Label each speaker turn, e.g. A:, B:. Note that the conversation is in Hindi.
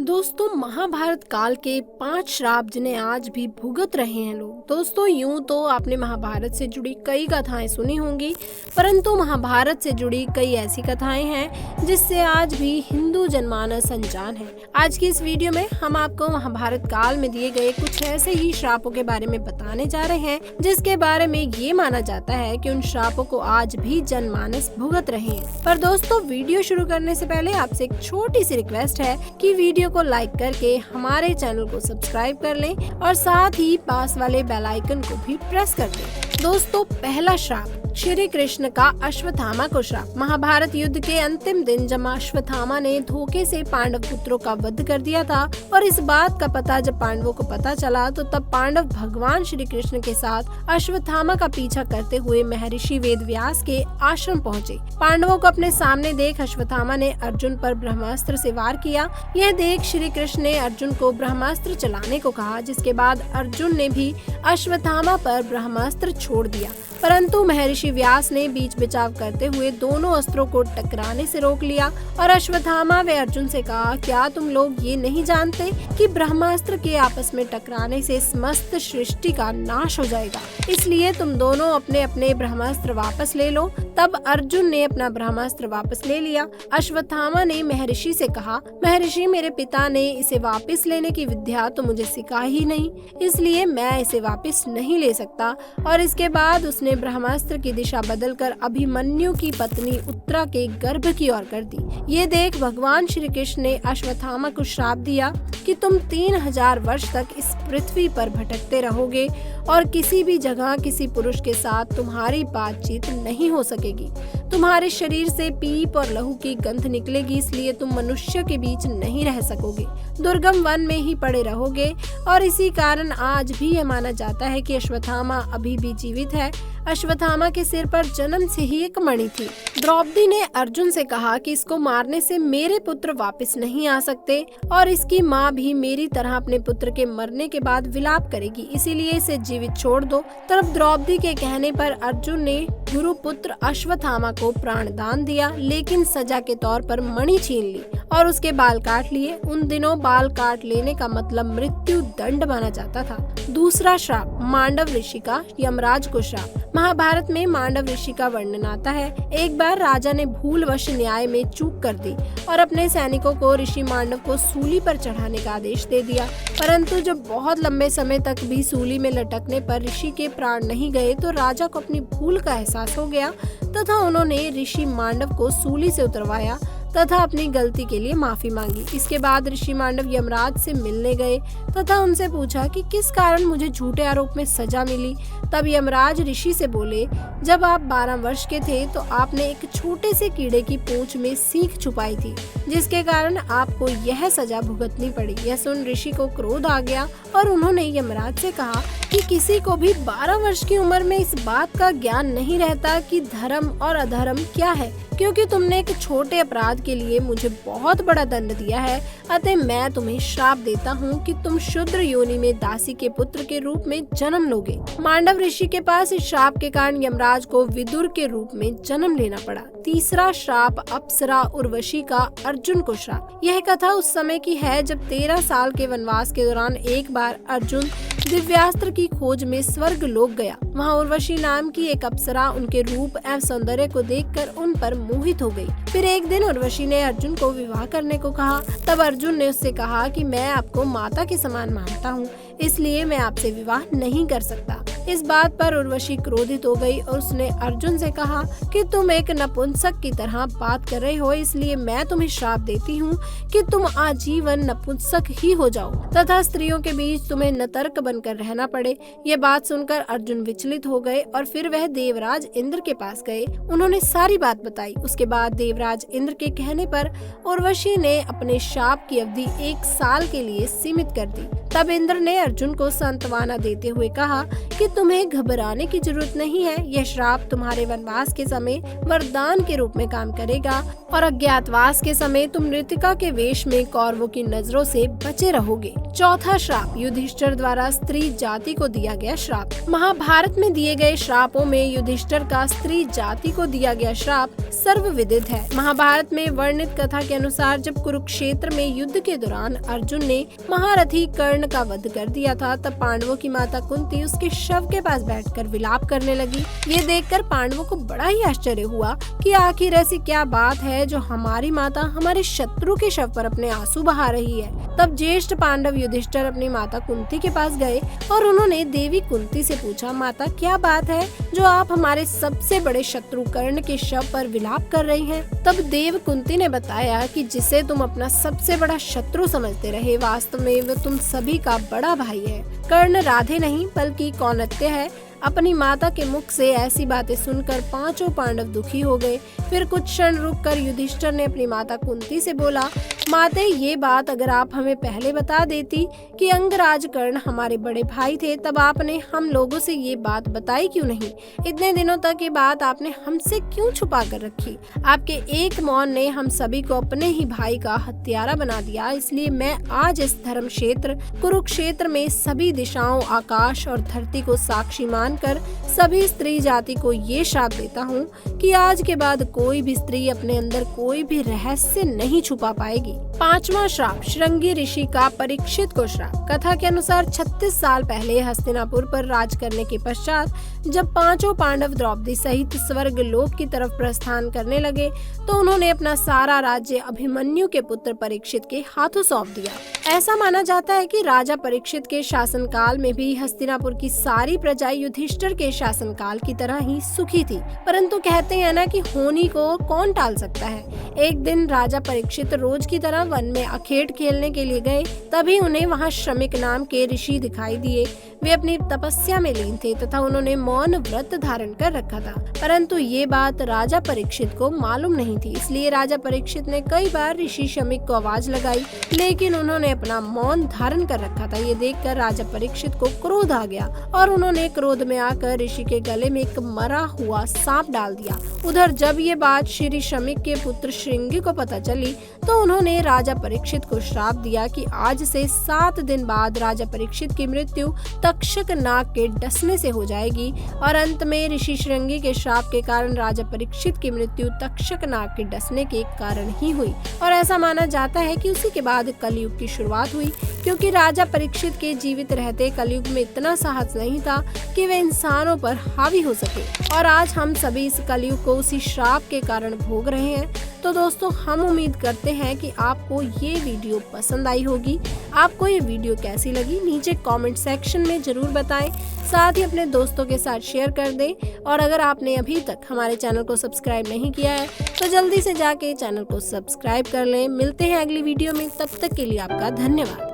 A: दोस्तों, महाभारत काल के 5 श्राप जिन्हें आज भी भुगत रहे हैं लोग। दोस्तों, यूं तो आपने महाभारत से जुड़ी कई कथाएं सुनी होंगी, परंतु महाभारत से जुड़ी कई ऐसी कथाएं हैं जिससे आज भी हिंदू जनमानस अनजान है। आज की इस वीडियो में हम आपको महाभारत काल में दिए गए कुछ ऐसे ही श्रापों के बारे में बताने जा रहे हैं जिसके बारे में ये माना जाता है कि उन श्रापों को आज भी जनमानस भुगत रहे हैं। पर दोस्तों, वीडियो शुरू करने से पहले आपसे एक छोटी सी रिक्वेस्ट है कि वीडियो को लाइक करके हमारे चैनल को सब्सक्राइब कर लें और साथ ही पास वाले बेल आइकन को भी प्रेस कर दें। दोस्तों, पहला श्राप श्री कृष्ण का अश्वत्थामा को श्राप। महाभारत युद्ध के अंतिम दिन जब अश्वत्थामा ने धोखे से पांडव पुत्रों का वध कर दिया था और इस बात का पता जब पांडवों को पता चला तो तब पांडव भगवान श्री कृष्ण के साथ अश्वत्थामा का पीछा करते हुए महर्षि वेदव्यास के आश्रम पहुँचे। पांडवों को अपने सामने देख अश्वत्थामा ने अर्जुन पर ब्रह्मास्त्र से वार किया। यह देख श्री कृष्ण ने अर्जुन को ब्रह्मास्त्र चलाने को कहा, जिसके बाद अर्जुन ने भी अश्वत्थामा पर ब्रह्मास्त्र छोड़ दिया, परंतु महर्षि व्यास ने बीच बचाव करते हुए दोनों अस्त्रों को टकराने से रोक लिया और अश्वत्थामा व अर्जुन से कहा, क्या तुम लोग ये नहीं जानते कि ब्रह्मास्त्र के आपस में टकराने से समस्त सृष्टि का नाश हो जाएगा, इसलिए तुम दोनों अपने अपने ब्रह्मास्त्र वापस ले लो। तब अर्जुन ने अपना ब्रह्मास्त्र वापस ले लिया। अश्वत्थामा ने महर्षि से कहा, महर्षि, मेरे पिता ने इसे वापस लेने की विद्या तो मुझे सिखाई ही नहीं, इसलिए मैं इसे वापस नहीं ले सकता। और इसके बाद उसने ब्रह्मास्त्र की दिशा बदलकर अभिमन्यु की पत्नी उत्तरा के गर्भ की ओर कर दी। ये देख भगवान श्री कृष्ण ने अश्वत्थामा को श्राप दिया कि तुम 3000 वर्ष तक इस पृथ्वी पर भटकते रहोगे और किसी भी जगह किसी पुरुष के साथ तुम्हारी बातचीत नहीं हो सकेगी। तुम्हारे शरीर से पीप और लहू की गंध निकलेगी, इसलिए तुम मनुष्य के बीच नहीं रह सकोगे, दुर्गम वन में ही पड़े रहोगे। और इसी कारण आज भी यह माना जाता है कि अश्वत्थामा अभी भी जीवित है। अश्वत्थामा के सिर पर जन्म से ही एक मणि थी। द्रौपदी ने अर्जुन से कहा कि इसको मारने से मेरे पुत्र वापस नहीं आ सकते और इसकी माँ भी मेरी तरह अपने पुत्र के मरने के बाद विलाप करेगी, इसीलिए इसे जीवित छोड़ दो। तब द्रौपदी के कहने पर अर्जुन ने गुरु पुत्र अश्वत्थामा को प्राण दान दिया, लेकिन सजा के तौर पर मणि छीन ली और उसके बाल काट लिए। उन दिनों बाल काट लेने का मतलब मृत्यु दंड माना जाता था। दूसरा श्राप मांडव ऋषि का यमराज को श्राप। महाभारत में मांडव ऋषि का वर्णन आता है। एक बार राजा ने भूलवश न्याय में चूक कर दी और अपने सैनिकों को ऋषि मांडव को सूली पर चढ़ाने का आदेश दे दिया, परंतु जब बहुत लंबे समय तक भी सूली में लटकने पर ऋषि के प्राण नहीं गए तो राजा को अपनी भूल का एहसास हो गया तथा उन्होंने ऋषि मांडव को सूली से उतरवाया तथा अपनी गलती के लिए माफी मांगी। इसके बाद ऋषि मांडव यमराज से मिलने गए तथा उनसे पूछा कि किस कारण मुझे झूठे आरोप में सजा मिली। तब यमराज ऋषि से बोले, जब आप 12 वर्ष के थे तो आपने एक छोटे से कीड़े की पूंछ में सीख छुपाई थी, जिसके कारण आपको यह सजा भुगतनी पड़ी। यह सुन ऋषि को क्रोध आ गया और उन्होंने यमराज से कहा कि किसी को भी 12 वर्ष की उम्र में इस बात का ज्ञान नहीं रहता कि धर्म और अधर्म क्या है, क्योंकि तुमने एक छोटे अपराध के लिए मुझे बहुत बड़ा दंड दिया है। अतः मैं तुम्हें श्राप देता हूँ कि तुम शूद्र योनि में दासी के पुत्र के रूप में जन्म लोगे। मांडव ऋषि के पास इस श्राप के कारण यमराज को विदुर के रूप में जन्म लेना पड़ा। तीसरा श्राप अप्सरा उर्वशी का अर्जुन को श्राप। यह कथा उस समय की है जब 13 साल के वनवास के दौरान एक बार अर्जुन दिव्यास्त्र की खोज में स्वर्ग लोक गया। वहाँ उर्वशी नाम की एक अप्सरा उनके रूप एवं सौंदर्य को देखकर उन पर मोहित हो गई। फिर एक दिन उर्वशी ने अर्जुन को विवाह करने को कहा। तब अर्जुन ने उससे कहा कि मैं आपको माता के समान मानता हूँ, इसलिए मैं आपसे विवाह नहीं कर सकता। इस बात पर उर्वशी क्रोधित हो गई और उसने अर्जुन से कहा कि तुम एक नपुंसक की तरह बात कर रहे हो, इसलिए मैं तुम्हें श्राप देती हूँ कि तुम आजीवन नपुंसक ही हो जाओ तथा स्त्रियों के बीच तुम्हें नतर्क बनकर रहना पड़े। ये बात सुनकर अर्जुन विचलित हो गए और फिर वह देवराज इंद्र के पास गए। उन्होंने सारी बात बताई। उसके बाद देवराज इंद्र के कहने पर उर्वशी ने अपने शाप की अवधि 1 साल के लिए सीमित कर दी। तब इंद्र ने अर्जुन को सांत्वना देते हुए कहा कि तुम्हें घबराने की जरूरत नहीं है। यह श्राप तुम्हारे वनवास के समय वरदान के रूप में काम करेगा और अज्ञातवास के समय तुम मृतिका के वेश में कौरवों की नजरों से बचे रहोगे। चौथा श्राप, युधिष्ठिर द्वारा स्त्री जाति को दिया गया श्राप। महाभारत में दिए गए श्रापों में युधिष्ठिर का स्त्री जाति को दिया गया श्राप सर्वविदित है। महाभारत में वर्णित कथा के अनुसार जब कुरुक्षेत्र में युद्ध के दौरान अर्जुन ने महारथी कर्ण का वध कर दिया था, तब पांडवों की माता कुंती उसके शव के पास बैठकर विलाप करने लगी। ये देखकर पांडवों को बड़ा ही आश्चर्य हुआ कि आखिर ऐसी क्या बात है जो हमारी माता हमारे शत्रु के शव पर अपने आंसू बहा रही है। तब ज्येष्ठ पांडव युधिष्ठिर अपनी माता कुंती के पास गए और उन्होंने देवी कुंती से पूछा, माता क्या बात है जो आप हमारे सबसे बड़े शत्रु कर्ण के शव पर विलाप कर रही हैं? तब देव कुंती ने बताया कि जिसे तुम अपना सबसे बड़ा शत्रु समझते रहे, वास्तव में वो तुम सभी का बड़ा भाई है। कर्ण राधे नहीं बल्कि कौन्त्य है। अपनी माता के मुख से ऐसी बातें सुनकर पांचों पांडव दुखी हो गए। फिर कुछ क्षण रुककर युधिष्ठिर ने अपनी माता कुंती से बोला, माते ये बात अगर आप हमें पहले बता देती कि अंगराज कर्ण हमारे बड़े भाई थे, तब आपने हम लोगों से ये बात बताई क्यों नहीं? इतने दिनों तक ये बात आपने हमसे क्यों छुपा कर रखी? आपके एक मौन ने हम सभी को अपने ही भाई का हत्यारा बना दिया। इसलिए मैं आज इस धर्म क्षेत्र कुरुक्षेत्र में सभी दिशाओं, आकाश और धरती को साक्षी कर सभी स्त्री जाति को ये श्राप देता हूँ कि आज के बाद कोई भी स्त्री अपने अंदर कोई भी रहस्य नहीं छुपा पाएगी। पांचवा श्राप, श्रृंगी ऋषि का परीक्षित को श्राप। कथा के अनुसार 36 साल पहले हस्तिनापुर पर राज करने के पश्चात जब पांचों पांडव द्रौपदी सहित स्वर्ग लोक की तरफ प्रस्थान करने लगे तो उन्होंने अपना सारा राज्य अभिमन्यु के पुत्र परीक्षित के हाथों सौंप दिया। ऐसा माना जाता है कि राजा परीक्षित के शासनकाल में भी हस्तिनापुर की सारी प्रजा युधिष्ठिर के शासनकाल की तरह ही सुखी थी, परंतु कहते हैं ना कि होनी को कौन टाल सकता है। एक दिन राजा परीक्षित रोज की तरह वन में अखेट खेलने के लिए गए, तभी उन्हें वहां श्रमिक नाम के ऋषि दिखाई दिए। वे अपनी तपस्या में लीन थे तथा उन्होंने मौन व्रत धारण कर रखा था, परंतु ये बात राजा परीक्षित को मालूम नहीं थी। इसलिए राजा परीक्षित ने कई बार ऋषि श्रमिक को आवाज लगाई, लेकिन उन्होंने अपना मौन धारण कर रखा था। ये देखकर राजा परीक्षित को क्रोध आ गया और उन्होंने क्रोध में आकर ऋषि के गले में एक मरा हुआ सांप डाल दिया। उधर जब ये बात श्री श्रमिक के पुत्र श्रृंगी को पता चली तो उन्होंने राजा परीक्षित को श्राप दिया कि आज से 7 दिन बाद राजा परीक्षित की मृत्यु तक्षक नाग के डसने से हो जाएगी। और अंत में ऋषि श्रृंगी के श्राप के कारण राजा परीक्षित की मृत्यु तक्षक नाग के डसने के कारण ही हुई। और ऐसा माना जाता है कि उसी के बाद कलयुग की शुरुआत हुई, क्योंकि राजा परीक्षित के जीवित रहते कलयुग में इतना साहस नहीं था कि वे इंसानों पर हावी हो सके। और आज हम सभी इस कलयुग को उसी श्राप के कारण भोग रहे हैं। तो दोस्तों, हम उम्मीद करते हैं कि आपको ये वीडियो पसंद आई होगी। आपको ये वीडियो कैसी लगी नीचे कमेंट सेक्शन में जरूर बताएं। साथ ही अपने दोस्तों के साथ शेयर कर दें। और अगर आपने अभी तक हमारे चैनल को सब्सक्राइब नहीं किया है तो जल्दी से जाके चैनल को सब्सक्राइब कर लें। मिलते हैं अगली वीडियो में, तब तक के लिए आपका धन्यवाद।